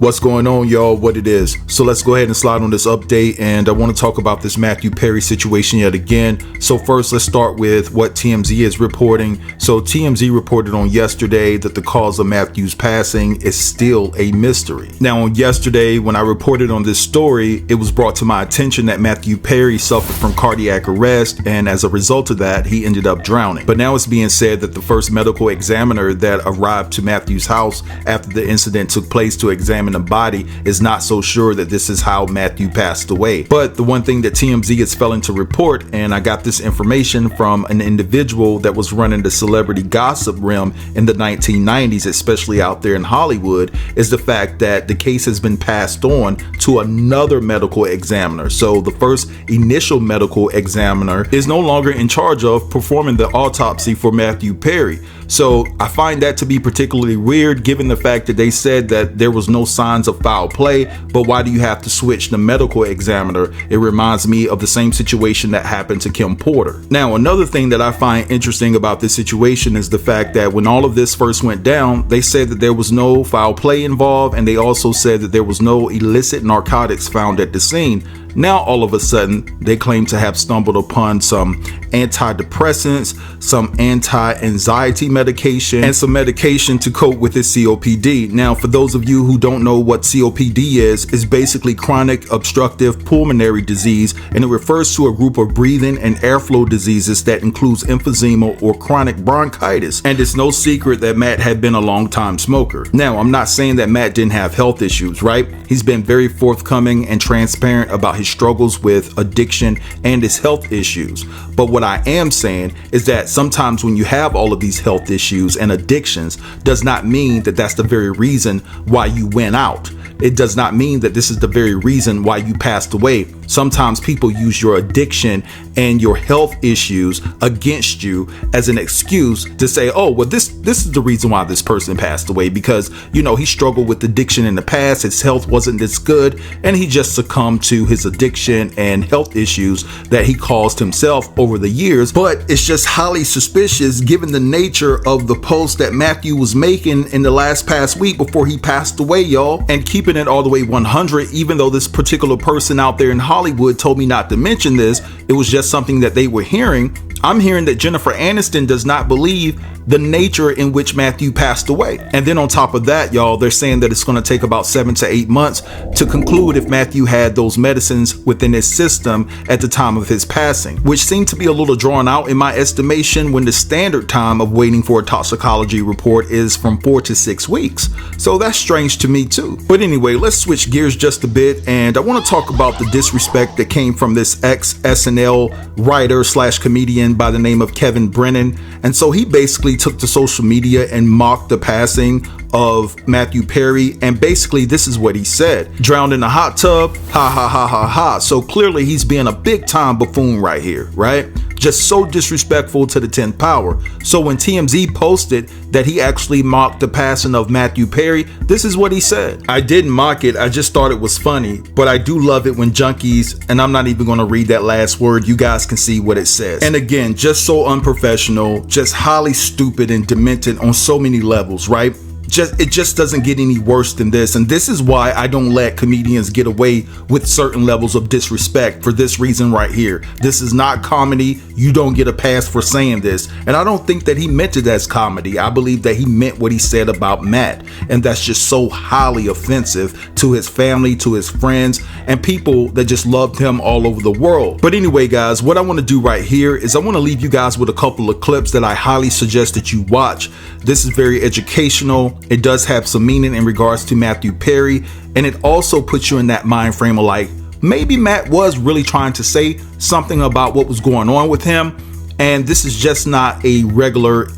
What's going on, y'all? What it is. So let's go ahead and slide on this update, and I want to talk about this Matthew Perry situation yet again. So first, let's start with what TMZ is reporting. So TMZ reported on yesterday that the cause of Matthew's passing is still a mystery. Now, on yesterday, when I reported on this story, it was brought to my attention that Matthew Perry suffered from cardiac arrest, and as a result of that, he ended up drowning. But now it's being said that the first medical examiner that arrived to Matthew's house after the incident took place to examine the body is not so sure that this is how Matthew passed away. But the one thing that TMZ is failing to report, and I got this information from an individual that was running the celebrity gossip realm in the 1990s, especially out there in Hollywood, is the fact that the case has been passed on to another medical examiner. So the first initial medical examiner is no longer in charge of performing the autopsy for Matthew Perry. So I find that to be particularly weird, given the fact that they said that there was no signs of foul play. But why do you have to switch the medical examiner? It reminds me of the same situation that happened to Kim Porter. Now, another thing that I find interesting about this situation is the fact that when all of this first went down, they said that there was no foul play involved, and they also said that there was no illicit narcotics found at the scene. Now, all of a sudden, they claim to have stumbled upon some antidepressants, some anti-anxiety medication, and some medication to cope with his COPD. Now, for those of you who don't know what COPD is, it's basically chronic obstructive pulmonary disease, and it refers to a group of breathing and airflow diseases that includes emphysema or chronic bronchitis. And it's no secret that Matt had been a long-time smoker. Now, I'm not saying that Matt didn't have health issues, right? He's been very forthcoming and transparent about his struggles with addiction and his health issues. But what I am saying is that sometimes when you have all of these health issues and addictions, does not mean that that's the very reason why you went out. It does not mean that this is the very reason why you passed away. Sometimes people use your addiction and your health issues against you as an excuse to say, oh, well, this is the reason why this person passed away, because, you know, he struggled with addiction in the past, his health wasn't this good, and he just succumbed to his addiction and health issues that he caused himself over the years. But it's just highly suspicious given the nature of the post that Matthew was making in the past week before he passed away, y'all. And keeping it all the way 100, even though this particular person out there in Hollywood told me not to mention this, it was just something that they were hearing. I'm hearing that Jennifer Aniston does not believe the nature in which Matthew passed away. And then on top of that, y'all, they're saying that it's going to take about 7 to 8 months to conclude if Matthew had those medicines within his system at the time of his passing, which seemed to be a little drawn out in my estimation, when the standard time of waiting for a toxicology report is from 4 to 6 weeks. So that's strange to me too. But anyway, let's switch gears just a bit, and I want to talk about the disrespect that came from this ex-SNL writer / comedian by the name of Kevin Brennan. And so he basically took to social media and mocked the passing of Matthew Perry, and basically this is what he said: drowned in a hot tub, ha ha ha ha ha. So clearly he's being a big time buffoon right here, right? Just so disrespectful to the 10th power. So when TMZ posted that he actually mocked the passing of Matthew Perry, this is what he said: I didn't mock it, I just thought it was funny, but I do love it when junkies, and I'm not even going to read that last word, you guys can see what it says. And again, just so unprofessional, just highly stupid and demented on so many levels, right? It just doesn't get any worse than this. And this is why I don't let comedians get away with certain levels of disrespect, for this reason right here. This is not comedy. You don't get a pass for saying this. And I don't think that he meant it as comedy. I believe that he meant what he said about Matt. And that's just so highly offensive to his family, to his friends, and people that just loved him all over the world. But anyway, guys, what I want to do right here is I want to leave you guys with a couple of clips that I highly suggest that you watch. This is very educational. It does have some meaning in regards to Matthew Perry, and it also puts you in that mind frame of like, maybe Matt was really trying to say something about what was going on with him, and this is just not a regular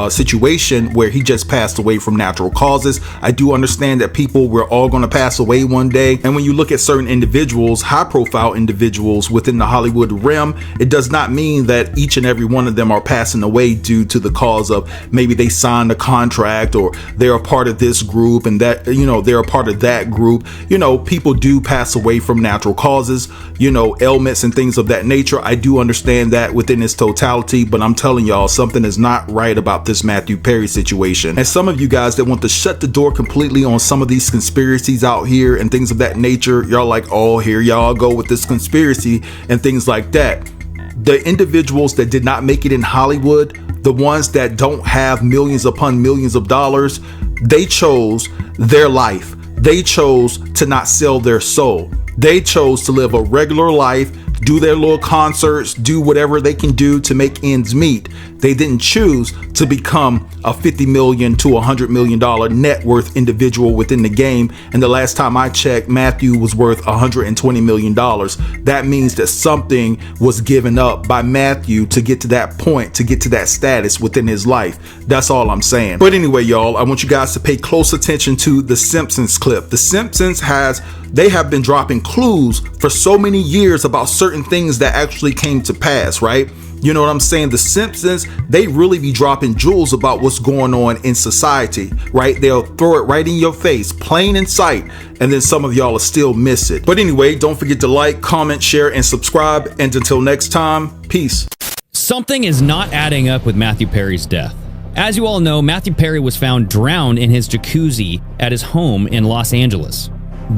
situation where he just passed away from natural causes. I do understand that we're all going to pass away one day. And when you look at certain individuals, high profile individuals within the Hollywood realm, it does not mean that each and every one of them are passing away due to the cause of maybe they signed a contract or they're a part of this group and that, you know, they're a part of that group. You know, people do pass away from natural causes, you know, ailments and things of that nature. I do understand that within its totality, but I'm telling y'all, something is not right about about this Matthew Perry situation. And some of you guys that want to shut the door completely on some of these conspiracies out here and things of that nature, y'all like, oh, here y'all go with this conspiracy and things like that. The individuals that did not make it in Hollywood, the ones that don't have millions upon millions of dollars, they chose their life. They chose to not sell their soul. They chose to live a regular life, do their little concerts, do whatever they can do to make ends meet. They didn't choose to become a $50 million to $100 million net worth individual within the game. And the last time I checked, Matthew was worth $120 million. That means that something was given up by Matthew to get to that point, to get to that status within his life. That's all I'm saying. But anyway, y'all, I want you guys to pay close attention to the Simpsons clip. The Simpsons they have been dropping clues for so many years about certain things that actually came to pass, right? You know what I'm saying? The Simpsons, they really be dropping jewels about what's going on in society, right? They'll throw it right in your face, plain in sight, and then some of y'all will still miss it. But anyway, don't forget to like, comment, share, and subscribe. And until next time, peace. Something is not adding up with Matthew Perry's death. As you all know, Matthew Perry was found drowned in his jacuzzi at his home in Los Angeles.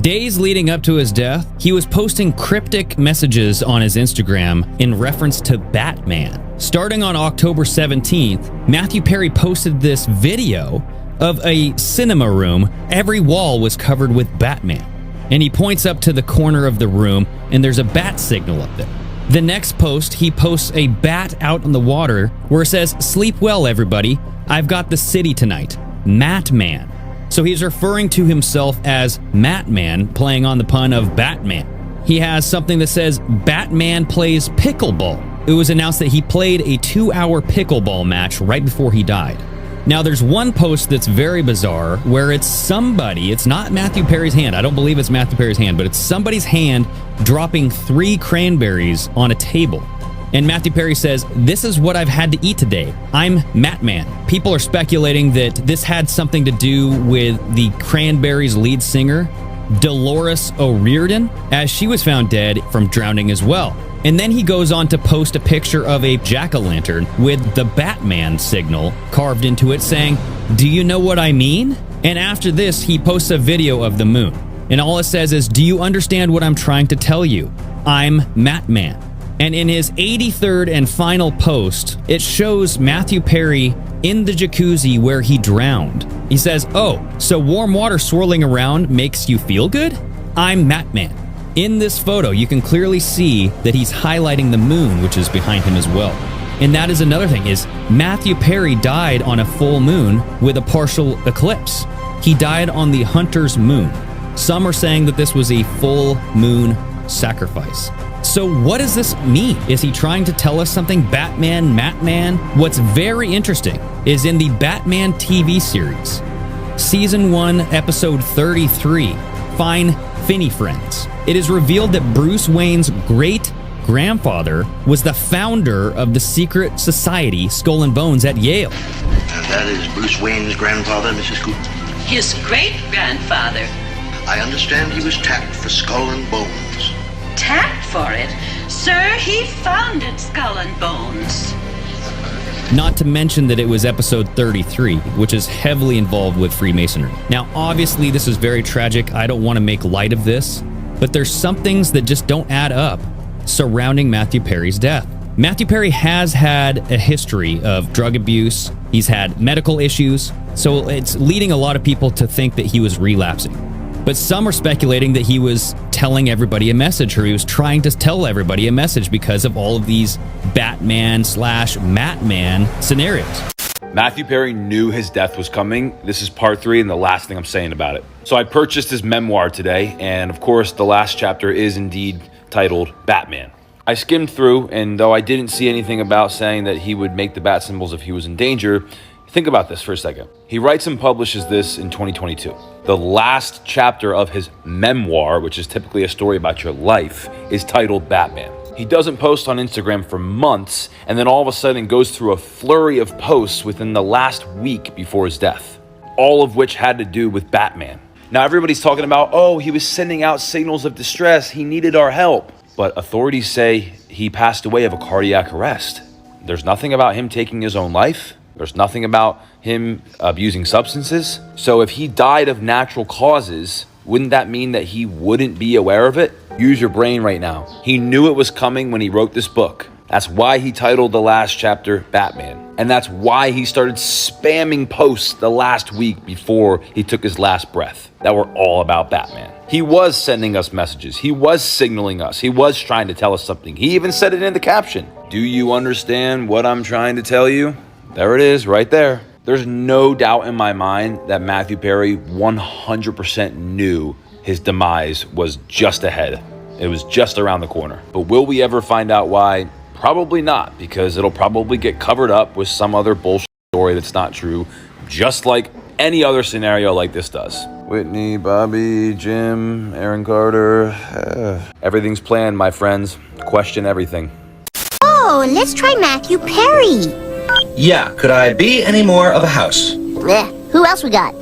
Days leading up to his death, he was posting cryptic messages on his Instagram in reference to Batman. Starting on October 17th, Matthew Perry posted this video of a cinema room. Every wall was covered with Batman. And he points up to the corner of the room, and there's a bat signal up there. The next post, he posts a bat out in the water where it says, "Sleep well, everybody. I've got the city tonight. Matman." So he's referring to himself as Matman, playing on the pun of Batman. He has something that says, "Batman plays pickleball." It was announced that he played a 2-hour pickleball match right before he died. Now, there's one post that's very bizarre where it's somebody, it's not Matthew Perry's hand, I don't believe it's Matthew Perry's hand, but it's somebody's hand dropping 3 cranberries on a table. And Matthew Perry says, "This is what I've had to eat today. I'm Matman." People are speculating that this had something to do with the Cranberries' lead singer, Dolores O'Riordan, as she was found dead from drowning as well. And then he goes on to post a picture of a jack-o'-lantern with the Batman signal carved into it saying, "Do you know what I mean?" And after this, he posts a video of the moon. And all it says is, "Do you understand what I'm trying to tell you? I'm Matman." And in his 83rd and final post, it shows Matthew Perry in the jacuzzi where he drowned. He says, "Oh, so warm water swirling around makes you feel good? I'm Matman." In this photo, you can clearly see that he's highlighting the moon, which is behind him as well. And that is another thing, is Matthew Perry died on a full moon with a partial eclipse. He died on the hunter's moon. Some are saying that this was a full moon sacrifice. So what does this mean? Is he trying to tell us something? Batman, Matman? What's very interesting is in the Batman TV series, Season 1, Episode 33, Fine Finny Friends, it is revealed that Bruce Wayne's great-grandfather was the founder of the secret society Skull and Bones at Yale. And that is Bruce Wayne's grandfather, Mrs. Cooper? His great-grandfather. I understand he was tapped for Skull and Bones. Tapped for it? Sir, he founded Skull and Bones. Not to mention that it was episode 33, which is heavily involved with Freemasonry. Now, obviously, this is very tragic. I don't want to make light of this, but there's some things that just don't add up surrounding Matthew Perry's death. Matthew Perry has had a history of drug abuse. He's had medical issues, so it's leading a lot of people to think that he was relapsing. But some are speculating that he was telling everybody a message, or he was trying to tell everybody a message because of all of these Batman/Matman scenarios. Matthew Perry knew his death was coming. This is part 3 and the last thing I'm saying about it. So I purchased his memoir today, and of course the last chapter is indeed titled Batman. I skimmed through, and though I didn't see anything about saying that he would make the bat symbols if he was in danger, think about this for a second. He writes and publishes this in 2022. The last chapter of his memoir, which is typically a story about your life, is titled Batman. He doesn't post on Instagram for months, and then all of a sudden goes through a flurry of posts within the last week before his death, all of which had to do with Batman. Now everybody's talking about, oh, he was sending out signals of distress, he needed our help. But authorities say he passed away of a cardiac arrest. There's nothing about him taking his own life. There's nothing about him abusing substances. So if he died of natural causes, wouldn't that mean that he wouldn't be aware of it? Use your brain right now. He knew it was coming when he wrote this book. That's why he titled the last chapter Batman. And that's why he started spamming posts the last week before he took his last breath that were all about Batman. He was sending us messages. He was signaling us. He was trying to tell us something. He even said it in the caption. Do you understand what I'm trying to tell you? There it is, right there. There's no doubt in my mind that Matthew Perry 100% knew his demise was just ahead. It was just around the corner. But will we ever find out why? Probably not, because it'll probably get covered up with some other bullshit story that's not true, just like any other scenario like this does. Whitney, Bobby, Jim, Aaron Carter. Everything's planned, my friends. Question everything. Oh, let's try Matthew Perry. Yeah, could I be any more of a house? Blech. Who else we got?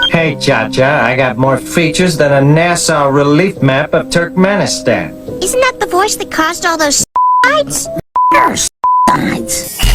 Hey, Cha-Cha, I got more features than a NASA relief map of Turkmenistan. Isn't that the voice that caused all those fights? Sides.